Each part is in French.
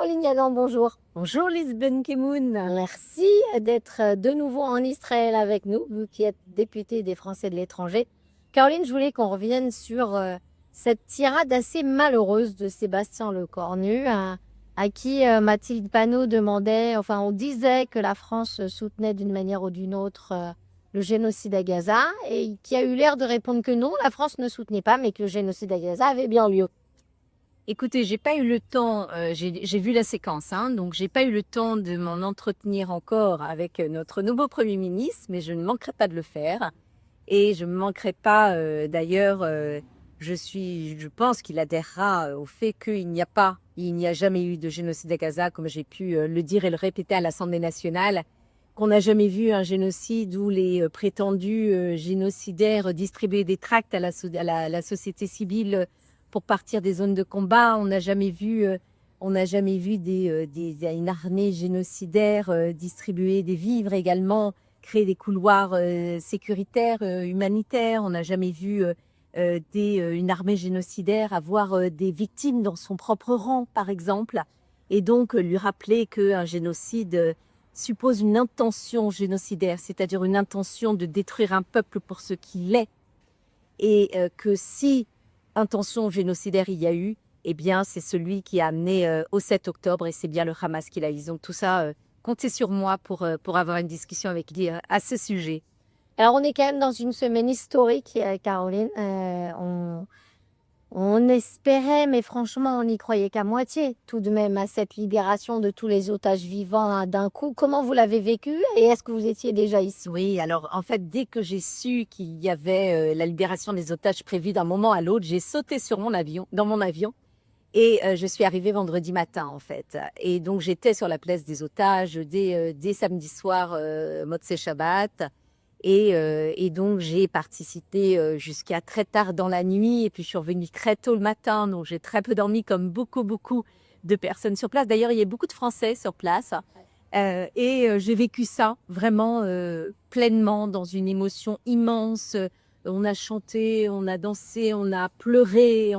Caroline Yadan, bonjour. Bonjour Lisbeth Kemoun. Merci d'être de nouveau en Israël avec nous, vous qui êtes députée des Français de l'étranger. Caroline, je voulais qu'on revienne sur cette tirade assez malheureuse de Sébastien Lecornu, à qui Mathilde Panot demandait, enfin on disait que la France soutenait d'une manière ou d'une autre le génocide à Gaza, et qui a eu l'air de répondre que non, la France ne soutenait pas, mais que le génocide à Gaza avait bien lieu. Écoutez, j'ai pas eu le temps, j'ai vu la séquence, hein, donc j'ai pas eu le temps de m'en entretenir encore avec notre nouveau Premier ministre, mais je ne manquerai pas de le faire. Et je ne manquerai pas, d'ailleurs, je pense qu'il adhérera au fait qu'il n'y a jamais eu de génocide à Gaza, comme j'ai pu le dire et le répéter à l'Assemblée nationale, qu'on n'a jamais vu un génocide où les prétendus génocidaires distribuaient des tracts à la société civile pour partir des zones de combat. On n'a jamais vu une armée génocidaire distribuer des vivres également, créer des couloirs sécuritaires, humanitaires. On n'a jamais vu une armée génocidaire avoir des victimes dans son propre rang, par exemple. Et donc, lui rappeler qu'un génocide suppose une intention génocidaire, c'est-à-dire une intention de détruire un peuple pour ce qu'il est. Et que si intention génocidaire il y a eu, eh bien, c'est celui qui a amené au 7 octobre et c'est bien le Hamas qui l'a eu. Donc tout ça, comptez sur moi pour avoir une discussion avec lui à ce sujet. Alors, on est quand même dans une semaine historique, Caroline. On espérait, mais franchement, on n'y croyait qu'à moitié, tout de même, à cette libération de tous les otages vivants hein, d'un coup. Comment vous l'avez vécu et est-ce que vous étiez déjà ici? Oui, alors en fait, dès que j'ai su qu'il y avait la libération des otages prévue d'un moment à l'autre, j'ai sauté dans mon avion. Et je suis arrivée vendredi matin, en fait. Et donc, j'étais sur la place des otages dès samedi soir, Motzei Shabbat. Et donc, j'ai participé jusqu'à très tard dans la nuit. Et puis, je suis revenue très tôt le matin. Donc, j'ai très peu dormi, comme beaucoup de personnes sur place. D'ailleurs, il y a beaucoup de Français sur place. J'ai vécu ça vraiment pleinement, dans une émotion immense. On a chanté, on a dansé, on a pleuré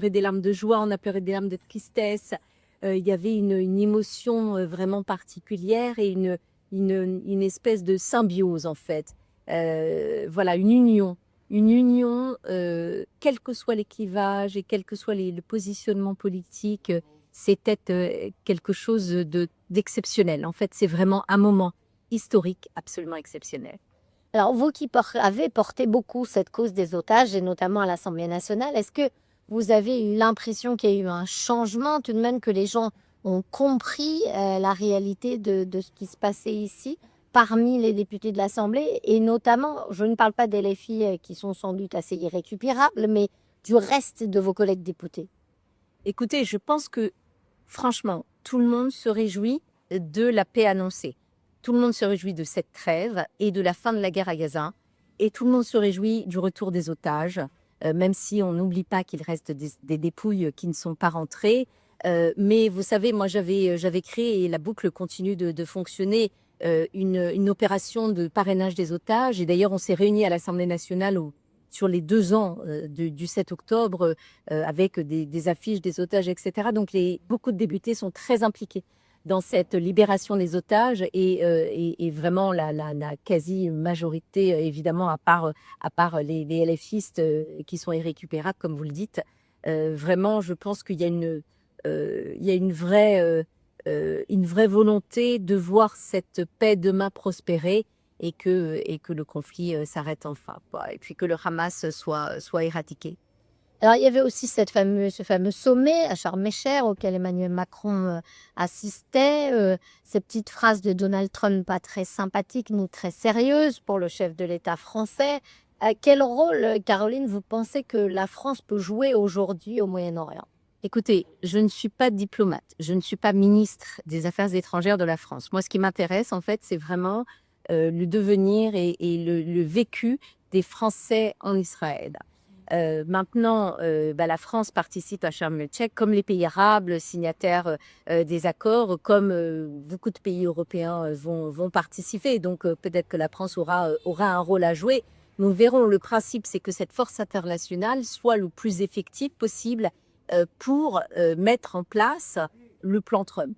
des larmes de joie, on a pleuré des larmes de tristesse. Il y avait une émotion vraiment particulière et une espèce de symbiose en fait. Voilà, une union, quel que soit les clivages et quel que soit le positionnement politique, c'était quelque chose d'exceptionnel. En fait, c'est vraiment un moment historique absolument exceptionnel. Alors, vous qui avez porté beaucoup cette cause des otages, et notamment à l'Assemblée nationale, est-ce que vous avez eu l'impression qu'il y a eu un changement, tout de même que les gens ont compris la réalité de ce qui se passait ici parmi les députés de l'Assemblée, et notamment, je ne parle pas des LFI qui sont sans doute assez irrécupérables, mais du reste de vos collègues députés? Écoutez, je pense que franchement, tout le monde se réjouit de la paix annoncée. Tout le monde se réjouit de cette trêve et de la fin de la guerre à Gaza. Et tout le monde se réjouit du retour des otages, même si on n'oublie pas qu'il reste des dépouilles qui ne sont pas rentrées. Mais vous savez, moi, j'avais créé, et la boucle continue de fonctionner, une opération de parrainage des otages. Et d'ailleurs, on s'est réunis à l'Assemblée nationale sur les 2 ans du 7 octobre avec des affiches des otages, etc. Donc, beaucoup de députés sont très impliqués dans cette libération des otages et vraiment la quasi-majorité, évidemment, à part les LFistes qui sont irrécupérables, comme vous le dites. Vraiment, je pense qu'il y a une vraie volonté de voir cette paix demain prospérer et que le conflit s'arrête enfin, quoi, et puis que le Hamas soit éradiqué. Alors, il y avait aussi ce fameux sommet à Sharm el-Sheikh auquel Emmanuel Macron assistait. Ces petites phrases de Donald Trump pas très sympathiques ni très sérieuses pour le chef de l'État français. Quel rôle, Caroline, vous pensez que la France peut jouer aujourd'hui au Moyen-Orient? Écoutez, je ne suis pas diplomate, je ne suis pas ministre des Affaires étrangères de la France. Moi, ce qui m'intéresse, en fait, c'est vraiment le devenir et le vécu des Français en Israël. Maintenant, la France participe à Sharm el-Sheikh comme les pays arabes, signataires des accords, comme beaucoup de pays européens vont participer. Donc peut-être que la France aura un rôle à jouer. Nous verrons. Le principe, c'est que cette force internationale soit le plus effective possible pour mettre en place le plan Trump.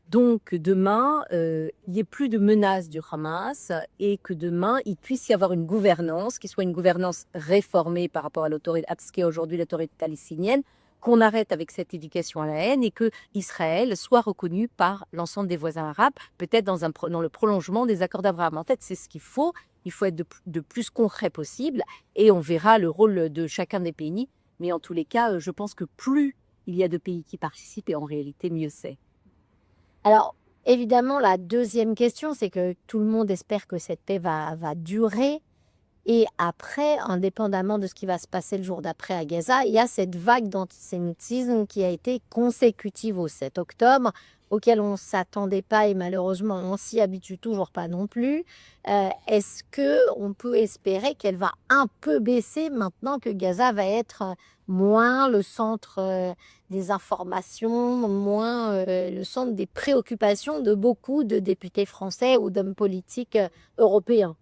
Donc demain, il n'y ait plus de menace du Hamas et que demain, il puisse y avoir une gouvernance qui soit une gouvernance réformée par rapport à ce qu'est aujourd'hui l'autorité palestinienne, qu'on arrête avec cette éducation à la haine et que Israël soit reconnu par l'ensemble des voisins arabes, peut-être dans le prolongement des accords d'Abraham. En fait, c'est ce qu'il faut. Il faut être de plus concret possible et on verra le rôle de chacun des pays. Mais en tous les cas, je pense que plus il y a de pays qui participent et en réalité, mieux c'est. Alors, évidemment, la deuxième question, c'est que tout le monde espère que cette paix va durer. Et après, indépendamment de ce qui va se passer le jour d'après à Gaza, il y a cette vague d'antisémitisme qui a été consécutive au 7 octobre, auquel on ne s'attendait pas et malheureusement on s'y habitue toujours pas non plus. Est-ce qu'on peut espérer qu'elle va un peu baisser maintenant que Gaza va être moins le centre des informations, moins le centre des préoccupations de beaucoup de députés français ou d'hommes politiques européens?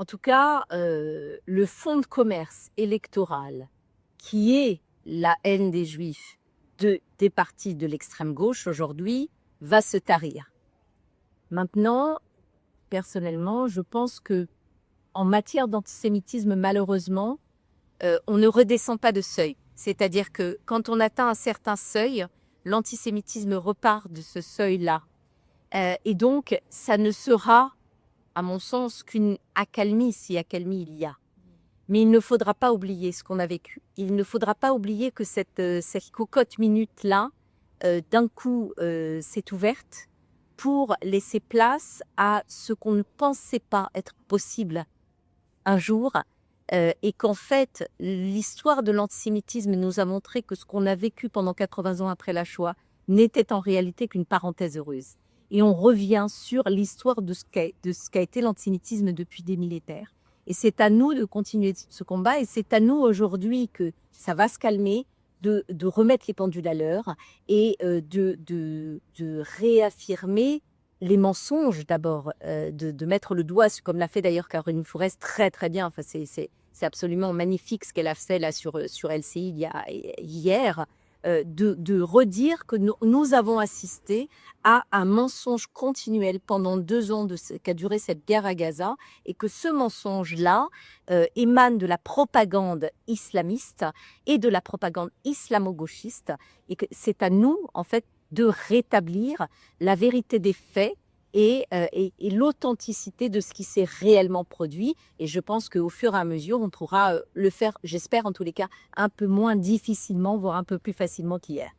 En tout cas, le fonds de commerce électoral, qui est la haine des Juifs des partis de l'extrême gauche aujourd'hui, va se tarir. Maintenant, personnellement, je pense que en matière d'antisémitisme, malheureusement, on ne redescend pas de seuil. C'est-à-dire que quand on atteint un certain seuil, l'antisémitisme repart de ce seuil-là. Et donc, ça ne sera, à mon sens, qu'une accalmie, si accalmie il y a. Mais il ne faudra pas oublier ce qu'on a vécu. Il ne faudra pas oublier que cette cocotte minute-là, d'un coup, s'est ouverte pour laisser place à ce qu'on ne pensait pas être possible un jour. Et qu'en fait, l'histoire de l'antisémitisme nous a montré que ce qu'on a vécu pendant 80 ans après la Shoah n'était en réalité qu'une parenthèse heureuse. Et on revient sur l'histoire de ce qu'a été l'antisémitisme depuis des millénaires. Et c'est à nous de continuer ce combat, et c'est à nous aujourd'hui que ça va se calmer, de remettre les pendules à l'heure et de réaffirmer les mensonges d'abord, de mettre le doigt, comme l'a fait d'ailleurs Caroline Fourest très très bien. Enfin, c'est absolument magnifique ce qu'elle a fait là sur LCI hier. De redire que nous avons assisté à un mensonge continuel pendant 2 ans qu'a duré cette guerre à Gaza et que ce mensonge-là émane de la propagande islamiste et de la propagande islamo-gauchiste et que c'est à nous, en fait, de rétablir la vérité des faits et l'authenticité de ce qui s'est réellement produit. Et je pense qu'au fur et à mesure, on pourra le faire, j'espère en tous les cas, un peu moins difficilement, voire un peu plus facilement qu'hier.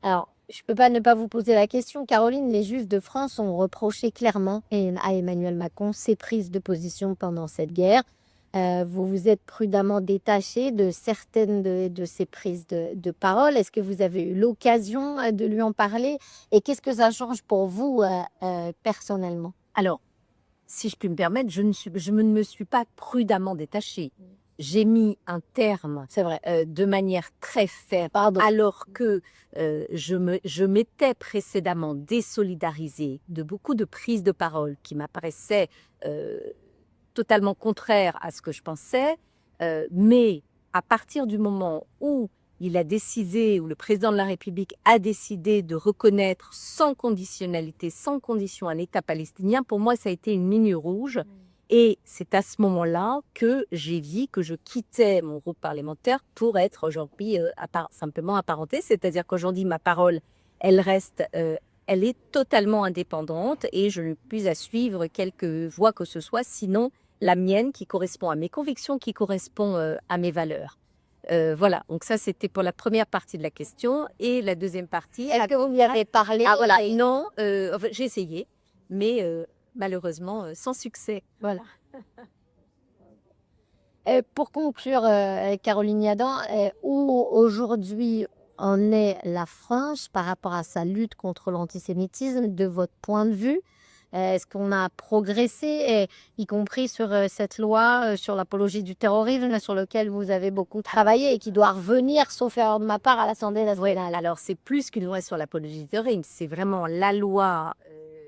Alors, je ne peux pas ne pas vous poser la question, Caroline. Les Juifs de France ont reproché clairement à Emmanuel Macron ses prises de position pendant cette guerre. Vous vous êtes prudemment détaché de certaines de ses prises de parole. Est-ce que vous avez eu l'occasion de lui en parler? Et qu'est-ce que ça change pour vous personnellement? Alors, si je puis me permettre, je ne me suis pas prudemment détachée. J'ai mis un terme, C'est vrai. de manière très ferme, Pardon. alors que je m'étais précédemment désolidarisée de beaucoup de prises de parole qui m'apparaissaient totalement contraires à ce que je pensais, mais à partir du moment où il a décidé, où le président de la République a décidé de reconnaître sans conditionnalité, sans condition un État palestinien, pour moi, ça a été une ligne rouge. Et c'est à ce moment-là que j'ai dit que je quittais mon groupe parlementaire pour être aujourd'hui simplement apparentée. C'est-à-dire qu'aujourd'hui, ma parole, elle est totalement indépendante et je ne puis à suivre quelque voie que ce soit, sinon la mienne qui correspond à mes convictions, qui correspond à mes valeurs. Voilà, donc ça c'était pour la première partie de la question. Et la deuxième partie... Est-ce que vous lui avez parlé? Ah voilà, non, enfin, j'ai essayé, mais malheureusement sans succès. Voilà. Pour conclure, Caroline Yadan, où aujourd'hui en est la France par rapport à sa lutte contre l'antisémitisme, de votre point de vue? Est-ce qu'on a progressé, y compris sur cette loi sur l'apologie du terrorisme, sur lequel vous avez beaucoup travaillé et qui doit revenir, sauf erreur de ma part, à l'Assemblée nationale? Alors, c'est plus qu'une loi sur l'apologie du terrorisme, c'est vraiment la loi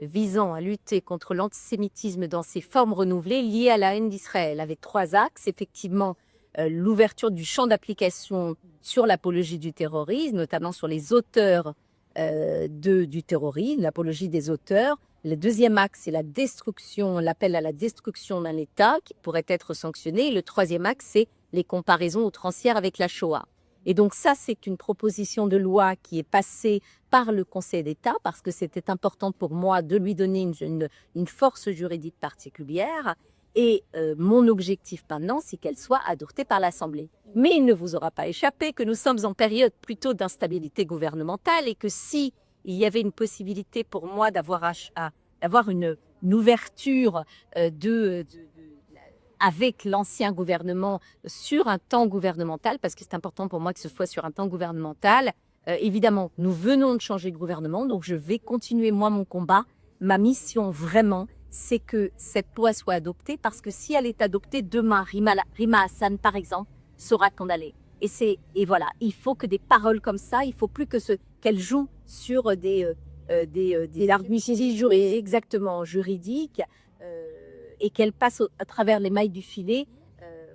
visant à lutter contre l'antisémitisme dans ses formes renouvelées liées à la haine d'Israël, avec 3 axes. Effectivement, l'ouverture du champ d'application sur l'apologie du terrorisme, notamment sur les auteurs du terrorisme, l'apologie des auteurs. Le deuxième axe, c'est la destruction, l'appel à la destruction d'un État qui pourrait être sanctionné. Et le troisième axe, c'est les comparaisons outrancières avec la Shoah. Et donc ça, c'est une proposition de loi qui est passée par le Conseil d'État parce que c'était important pour moi de lui donner une force juridique particulière. Et mon objectif maintenant, c'est qu'elle soit adoptée par l'Assemblée. Mais il ne vous aura pas échappé que nous sommes en période plutôt d'instabilité gouvernementale et que si il y avait une possibilité pour moi d'avoir une ouverture avec l'ancien gouvernement sur un temps gouvernemental, parce que c'est important pour moi que ce soit sur un temps gouvernemental. Évidemment, nous venons de changer de gouvernement, donc je vais continuer moi mon combat. Ma mission vraiment, c'est que cette loi soit adoptée, parce que si elle est adoptée demain, Rima Hassan par exemple, sera condamnée. Et voilà, il faut que des paroles comme ça, il faut plus qu'elle joue sur des arguments exactement juridiques et qu'elle passe à travers les mailles du filet.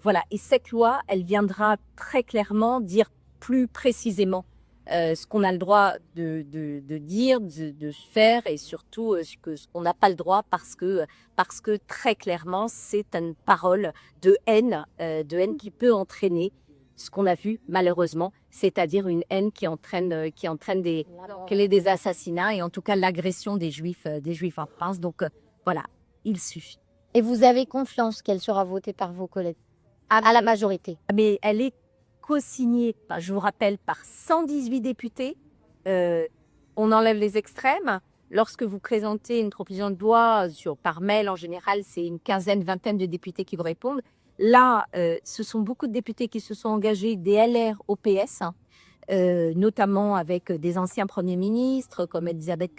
Voilà, et cette loi, elle viendra très clairement dire plus précisément ce qu'on a le droit de dire, de faire et surtout ce qu'on n'a pas le droit parce que très clairement, c'est une parole de haine qui peut entraîner ce qu'on a vu malheureusement, c'est-à-dire une haine qui entraîne des assassinats et en tout cas l'agression des Juifs en France. Donc voilà, il suffit. Et vous avez confiance qu'elle sera votée par vos collègues à la majorité? Mais elle est co-signée, je vous rappelle, par 118 députés. On enlève les extrêmes. Lorsque vous présentez une proposition de loi par mail, en général, c'est une quinzaine, vingtaine de députés qui vous répondent. Là, ce sont beaucoup de députés qui se sont engagés, des LR au PS, notamment avec des anciens premiers ministres comme Elisabeth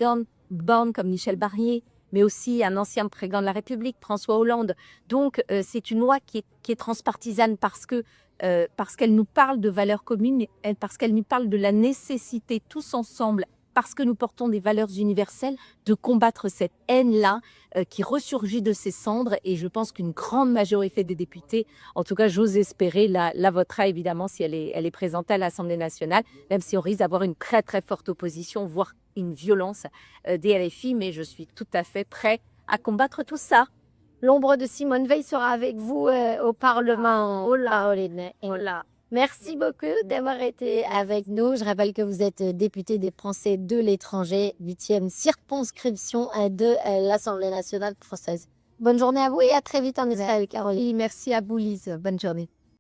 Borne, comme Michel Barnier, mais aussi un ancien président de la République, François Hollande. Donc, c'est une loi qui est transpartisane parce qu'elle nous parle de valeurs communes, parce qu'elle nous parle de la nécessité tous ensemble, parce que nous portons des valeurs universelles, de combattre cette haine-là qui ressurgit de ses cendres. Et je pense qu'une grande majorité des députés, en tout cas j'ose espérer, la votera évidemment si elle est présentée à l'Assemblée nationale, même si on risque d'avoir une très très forte opposition, voire une violence des LFI. Mais je suis tout à fait prêt à combattre tout ça. L'ombre de Simone Veil sera avec vous au Parlement. Oh là, oh là. Merci beaucoup d'avoir été avec nous. Je rappelle que vous êtes député des Français de l'étranger, 8e circonscription de l'Assemblée nationale française. Bonne journée à vous et à très vite en Israël, Caroline. Merci à vous, Lise. Bonne journée.